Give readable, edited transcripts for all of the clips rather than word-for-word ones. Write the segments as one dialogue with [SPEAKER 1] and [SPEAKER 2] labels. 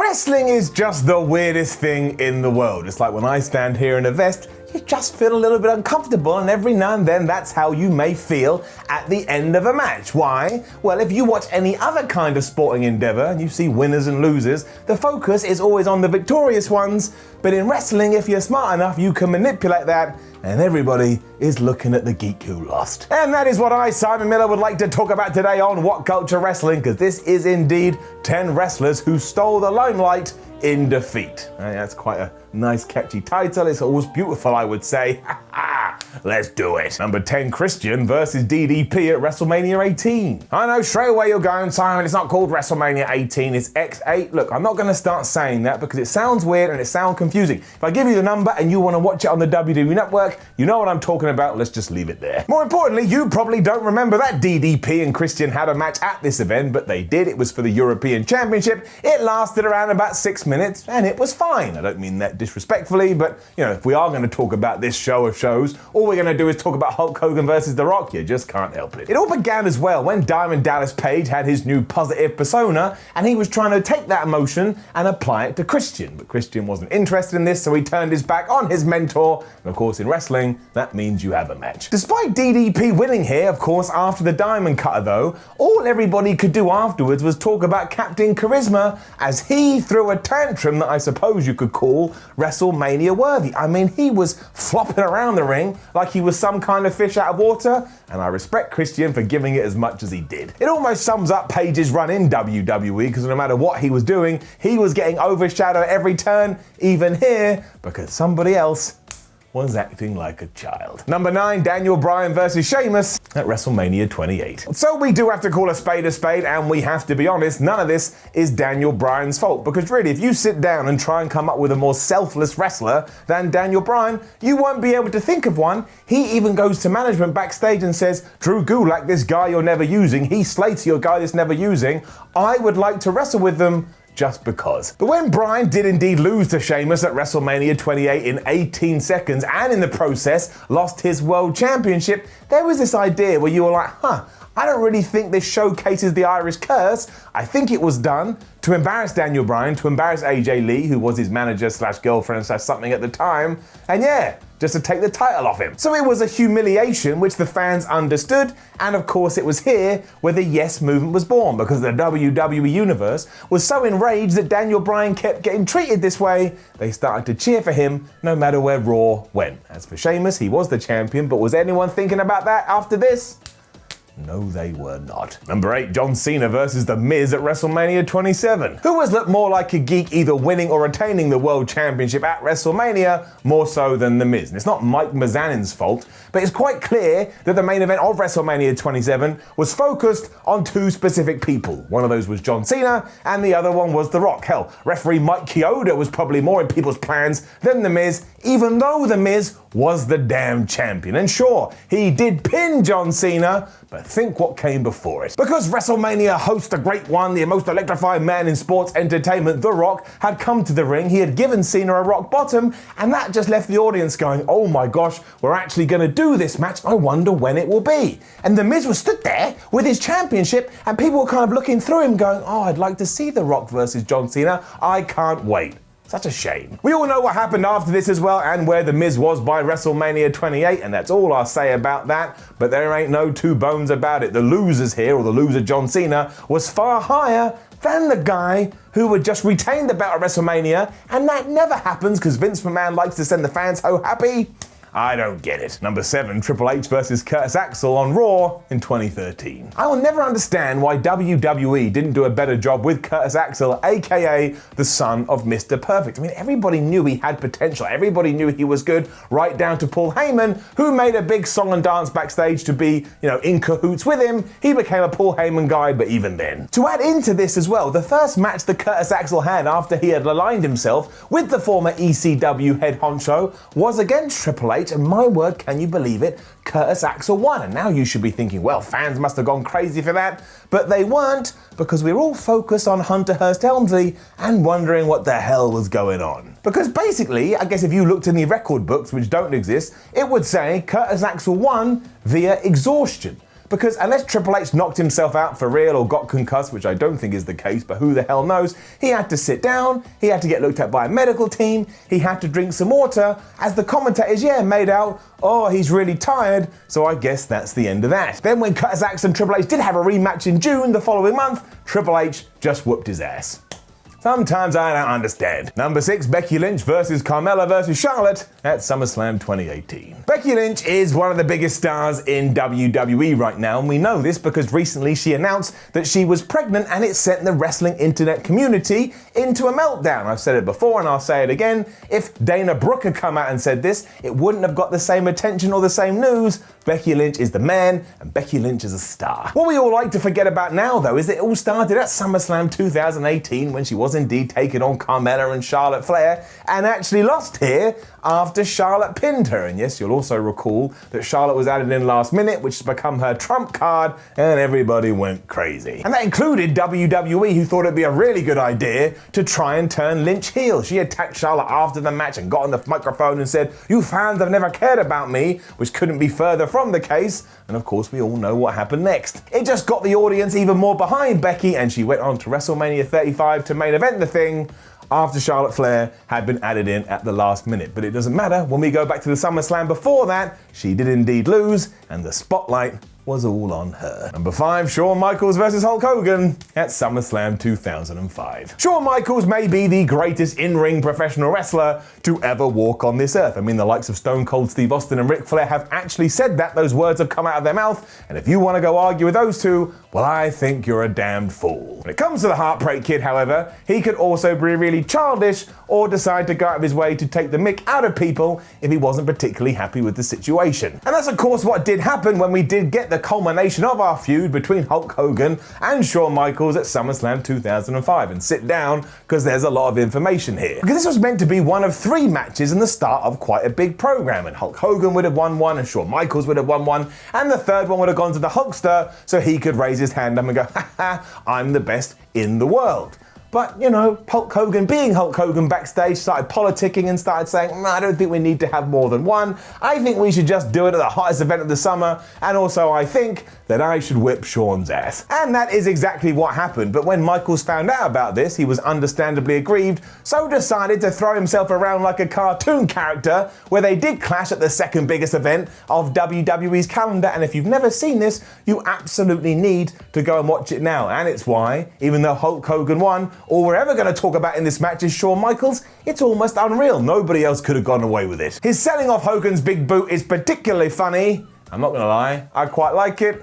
[SPEAKER 1] Wrestling is just the weirdest thing in the world. It's like when I stand here in a vest, you just feel a little bit uncomfortable, and every now and then that's how you may feel at the end of a match. Why? Well, if you watch any other kind of sporting endeavor and you see winners and losers, the focus is always on the victorious ones. But in wrestling, if you're smart enough, you can manipulate that, and everybody is looking at the geek who lost. And that is what I, Simon Miller, would like to talk about today on What Culture Wrestling, because this is indeed 10 wrestlers who stole the limelight in defeat. That's quite a nice catchy title. It's always beautiful, I would say. Let's do it. Number 10, Christian versus DDP at WrestleMania 18. I know straight away you're going, Simon, it's not called WrestleMania 18, it's X8. Look, I'm not going to start saying that because it sounds weird and it sounds confusing. If I give you the number and you want to watch it on the WWE Network, you know what I'm talking about, let's just leave it there. More importantly, you probably don't remember that DDP and Christian had a match at this event, but they did. It was for the European Championship. It lasted around about 6 minutes and it was fine. I don't mean that disrespectfully, but you know, if we are going to talk about this show of shows, all we're going to do is talk about Hulk Hogan versus The Rock. You just can't help it. It all began as well when Diamond Dallas Page had his new positive persona and he was trying to take that emotion and apply it to Christian. But Christian wasn't interested in this, so he turned his back on his mentor. And of course, in wrestling, that means you have a match. Despite DDP winning here, of course, after the Diamond Cutter though, all everybody could do afterwards was talk about Captain Charisma as he threw a tantrum that I suppose you could call WrestleMania worthy. I mean, he was flopping around the ring like he was some kind of fish out of water, and I respect Christian for giving it as much as he did. It almost sums up Page's run in WWE, because no matter what he was doing, he was getting overshadowed every turn, even here, because somebody else was acting like a child. Number 9, Daniel Bryan versus Sheamus at WrestleMania 28. So we do have to call a spade, and we have to be honest, none of this is Daniel Bryan's fault, because really, if you sit down and try and come up with a more selfless wrestler than Daniel Bryan, you won't be able to think of one. He even goes to management backstage and says, Drew Gulak, this guy you're never using, Heath Slater, your guy that's never using, I would like to wrestle with them just because. But when Bryan did indeed lose to Sheamus at WrestleMania 28 in 18 seconds and in the process lost his world championship, there was this idea where you were like, I don't really think this showcases the Irish curse. I think it was done to embarrass Daniel Bryan, to embarrass AJ Lee, who was his manager / girlfriend / something at the time, and just to take the title off him. So it was a humiliation which the fans understood, and of course it was here where the Yes movement was born, because the WWE Universe was so enraged that Daniel Bryan kept getting treated this way, they started to cheer for him no matter where Raw went. As for Sheamus, he was the champion, but was anyone thinking about that after this? No, they were not. Number 8, John Cena versus The Miz at WrestleMania 27. Who has looked more like a geek either winning or retaining the World Championship at WrestleMania more so than The Miz? And it's not Mike Mizanin's fault, but it's quite clear that the main event of WrestleMania 27 was focused on 2 specific people. One of those was John Cena, and the other one was The Rock. Hell, referee Mike Chioda was probably more in people's plans than The Miz, even though The Miz was the damn champion. And sure, he did pin John Cena, but think what came before it. Because WrestleMania hosts the great one, the most electrifying man in sports entertainment, The Rock, had come to the ring, he had given Cena a rock bottom, and that just left the audience going, oh my gosh, we're actually going to do this match, I wonder when it will be. And The Miz was stood there with his championship, and people were kind of looking through him going, oh, I'd like to see The Rock versus John Cena, I can't wait. Such a shame. We all know what happened after this as well, and where The Miz was by WrestleMania 28, and that's all I'll say about that, but there ain't no two bones about it. The losers here, or the loser John Cena, was far higher than the guy who had just retained the belt at WrestleMania, and that never happens because Vince McMahon likes to send the fans home happy. I don't get it. Number 7, Triple H versus Curtis Axel on Raw in 2013. I will never understand why WWE didn't do a better job with Curtis Axel, aka the son of Mr. Perfect. I mean, everybody knew he had potential. Everybody knew he was good, right down to Paul Heyman, who made a big song and dance backstage to be, in cahoots with him. He became a Paul Heyman guy, but even then. To add into this as well, the first match that Curtis Axel had after he had aligned himself with the former ECW head honcho was against Triple H, and my word, can you believe it? Curtis Axel won. And now you should be thinking, well, fans must have gone crazy for that. But they weren't, because we're all focused on Hunter Hearst Helmsley and wondering what the hell was going on. Because basically, I guess if you looked in the record books, which don't exist, it would say Curtis Axel won via exhaustion. because unless Triple H knocked himself out for real or got concussed, which I don't think is the case, but who the hell knows, he had to sit down, he had to get looked at by a medical team, he had to drink some water, as the commentators, made out, oh, he's really tired, so I guess that's the end of that. Then when Curtis Axel and Triple H did have a rematch in June the following month, Triple H just whooped his ass. Sometimes I don't understand. Number 6, Becky Lynch versus Carmella versus Charlotte at SummerSlam 2018. Becky Lynch is one of the biggest stars in WWE right now, and we know this because recently she announced that she was pregnant, and it sent the wrestling internet community into a meltdown. I've said it before and I'll say it again. If Dana Brooke had come out and said this, it wouldn't have got the same attention or the same news. Becky Lynch is the man, and Becky Lynch is a star. What we all like to forget about now, though, is that it all started at SummerSlam 2018 when she was indeed taking on Carmella and Charlotte Flair, and actually lost here after Charlotte pinned her. And yes, you'll also recall that Charlotte was added in last minute, which has become her trump card, and everybody went crazy. And that included WWE, who thought it'd be a really good idea to try and turn Lynch heel. She attacked Charlotte after the match and got on the microphone and said, "You fans have never cared about me," which couldn't be further from the case. And of course, we all know what happened next. It just got the audience even more behind Becky, and she went on to WrestleMania 35 to main event the thing after Charlotte Flair had been added in at the last minute. But it doesn't matter, when we go back to the SummerSlam before that, she did indeed lose, and the spotlight was all on her. Number 5, Shawn Michaels versus Hulk Hogan at SummerSlam 2005. Shawn Michaels may be the greatest in-ring professional wrestler to ever walk on this earth. I mean, the likes of Stone Cold Steve Austin and Ric Flair have actually said that. Those words have come out of their mouth, and if you want to go argue with those two, well, I think you're a damned fool. When it comes to the Heartbreak Kid, however, he could also be really childish or decide to go out of his way to take the mick out of people if he wasn't particularly happy with the situation. And that's of course what did happen when we did get the culmination of our feud between Hulk Hogan and Shawn Michaels at SummerSlam 2005. And sit down, because there's a lot of information here. Because this was meant to be one of 3 matches in the start of quite a big program, and Hulk Hogan would have won one, and Shawn Michaels would have won one, and the third one would have gone to the Hulkster so he could raise his hand up and go, "Ha ha, I'm the best in the world." But, you know, Hulk Hogan, being Hulk Hogan backstage, started politicking and started saying, "I don't think we need to have more than one. I think we should just do it at the hottest event of the summer. And also I think that I should whip Shawn's ass." And that is exactly what happened. But when Michaels found out about this, he was understandably aggrieved, so decided to throw himself around like a cartoon character, where they did clash at the second biggest event of WWE's calendar. And if you've never seen this, you absolutely need to go and watch it now. And it's why, even though Hulk Hogan won, all we're ever going to talk about in this match is Shawn Michaels. It's almost unreal. Nobody else could have gone away with it. His selling off Hogan's big boot is particularly funny. I'm not going to lie, I quite like it.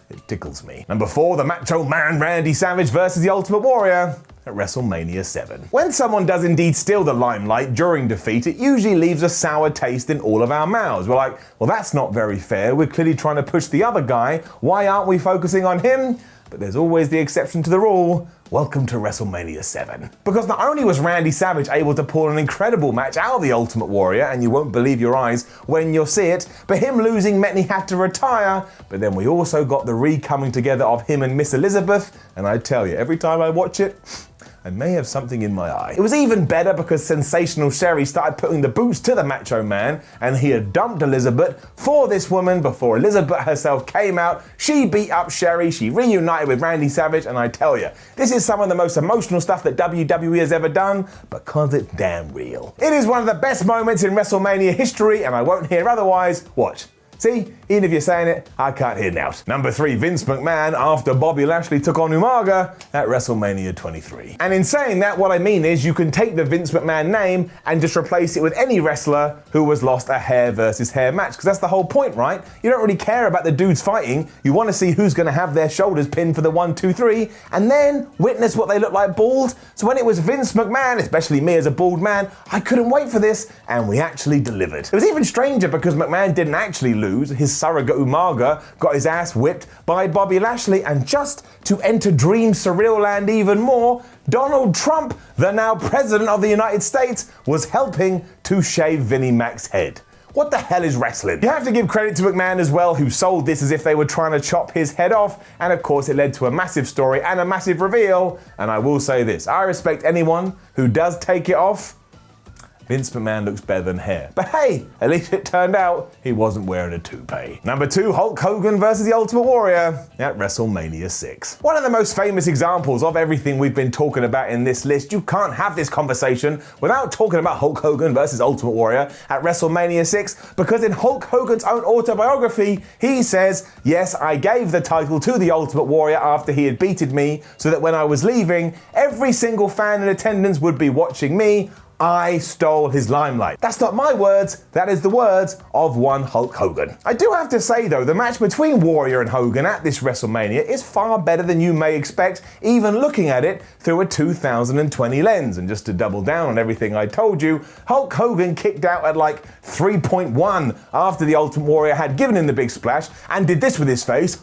[SPEAKER 1] It tickles me. Number 4, the Macho Man Randy Savage versus the Ultimate Warrior at WrestleMania 7. When someone does indeed steal the limelight during defeat, it usually leaves a sour taste in all of our mouths. We're like, well, that's not very fair. We're clearly trying to push the other guy. Why aren't we focusing on him? But there's always the exception to the rule. Welcome to WrestleMania 7. Because not only was Randy Savage able to pull an incredible match out of the Ultimate Warrior, and you won't believe your eyes when you'll see it, but him losing meant he had to retire, but then we also got the re-coming together of him and Miss Elizabeth, and I tell you, every time I watch it, I may have something in my eye. It was even better because Sensational Sherry started putting the boots to the Macho Man, and he had dumped Elizabeth for this woman before Elizabeth herself came out. She beat up Sherry, she reunited with Randy Savage, and I tell you, this is some of the most emotional stuff that WWE has ever done, because it's damn real. It is one of the best moments in WrestleMania history, and I won't hear otherwise. Watch. See, even if you're saying it, I can't hear now. Number 3, Vince McMahon after Bobby Lashley took on Umaga at WrestleMania 23. And in saying that, what I mean is you can take the Vince McMahon name and just replace it with any wrestler who has lost a hair versus hair match, because that's the whole point, right? You don't really care about the dudes fighting. You want to see who's going to have their shoulders pinned for the 1, 2, 3, and then witness what they look like bald. So when it was Vince McMahon, especially me as a bald man, I couldn't wait for this, and we actually delivered. It was even stranger because McMahon didn't actually lose. His surrogate Umaga got his ass whipped by Bobby Lashley, and just to enter Dream Surreal Land even more, Donald Trump, the now President of the United States, was helping to shave Vinnie Mac's head. What the hell is wrestling? You have to give credit to McMahon as well, who sold this as if they were trying to chop his head off, and of course it led to a massive story and a massive reveal. And I will say this, I respect anyone who does take it off Vince McMahon looks better than hair. But hey, at least it turned out he wasn't wearing a toupee. Number 2, Hulk Hogan versus the Ultimate Warrior at WrestleMania 6. One of the most famous examples of everything we've been talking about in this list. You can't have this conversation without talking about Hulk Hogan versus Ultimate Warrior at WrestleMania 6, because in Hulk Hogan's own autobiography, he says, yes, I gave the title to the Ultimate Warrior after he had beaten me, so that when I was leaving, every single fan in attendance would be watching me. I stole his limelight. That's not my words, that is the words of one Hulk Hogan. I do have to say though, the match between Warrior and Hogan at this WrestleMania is far better than you may expect, even looking at it through a 2020 lens. And just to double down on everything I told you, Hulk Hogan kicked out at like 3.1 after the Ultimate Warrior had given him the big splash and did this with his face.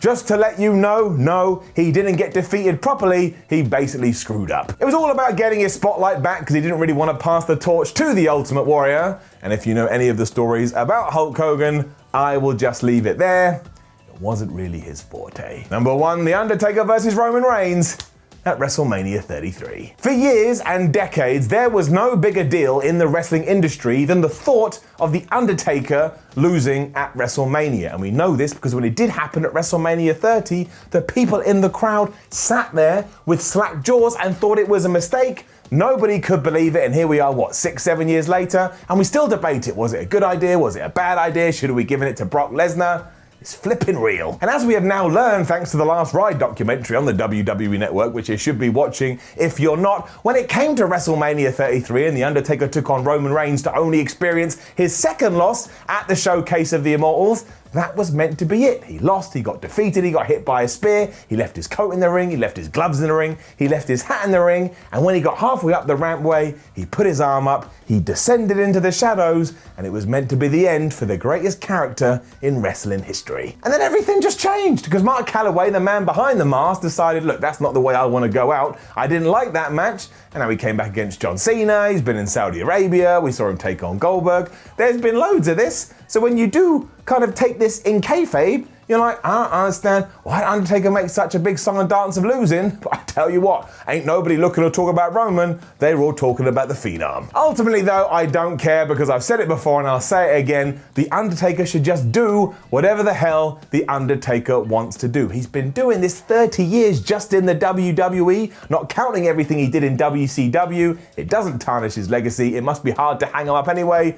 [SPEAKER 1] Just to let you know, no, he didn't get defeated properly, he basically screwed up. It was all about getting his spotlight back because he didn't really want to pass the torch to the Ultimate Warrior. And if you know any of the stories about Hulk Hogan, I will just leave it there. It wasn't really his forte. Number 1, The Undertaker versus Roman Reigns at WrestleMania 33. For years and decades, there was no bigger deal in the wrestling industry than the thought of The Undertaker losing at WrestleMania. And we know this because when it did happen at WrestleMania 30, the people in the crowd sat there with slack jaws and thought it was a mistake. Nobody could believe it, and here we are, 6, 7 years later, and we still debate it. Was it a good idea? Was it a bad idea? Should we have given it to Brock Lesnar? It's flipping real. And as we have now learned thanks to the Last Ride documentary on the WWE Network, which you should be watching if you're not, when it came to WrestleMania 33 and The Undertaker took on Roman Reigns to only experience his second loss at the Showcase of the Immortals, that was meant to be it. He lost, he got defeated, he got hit by a spear, he left his coat in the ring, he left his gloves in the ring, he left his hat in the ring, and when he got halfway up the rampway, he put his arm up, he descended into the shadows, and it was meant to be the end for the greatest character in wrestling history. And then everything just changed, because Mark Calloway, the man behind the mask, decided, look, that's not the way I want to go out. I didn't like that match, and now he came back against John Cena, he's been in Saudi Arabia, we saw him take on Goldberg. There's been loads of this, so when you do kind of take this in kayfabe, you're like, I don't understand why Undertaker makes such a big song and dance of losing, but I tell you what, ain't nobody looking to talk about Roman, they're all talking about the Phenom. Ultimately though, I don't care because I've said it before and I'll say it again, The Undertaker should just do whatever the hell The Undertaker wants to do. He's been doing this 30 years just in the WWE, not counting everything he did in WCW. It doesn't tarnish his legacy, it must be hard to hang him up anyway.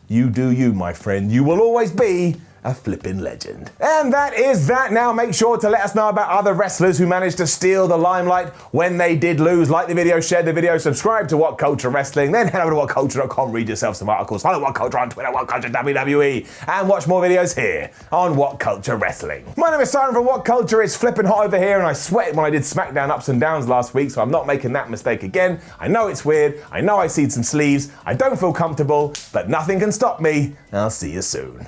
[SPEAKER 1] You do you, my friend. You will always be a flippin' legend. And that is that. Now make sure to let us know about other wrestlers who managed to steal the limelight when they did lose. Like the video, share the video, subscribe to What Culture Wrestling, then head over to whatculture.com, read yourself some articles, follow What Culture on Twitter, What Culture WWE, and watch more videos here on What Culture Wrestling. My name is Simon from What Culture. It's flipping hot over here and I sweated when I did SmackDown Ups and Downs last week, so I'm not making that mistake again. I know it's weird, I know I see some sleeves, I don't feel comfortable, but nothing can stop me, and I'll see you soon.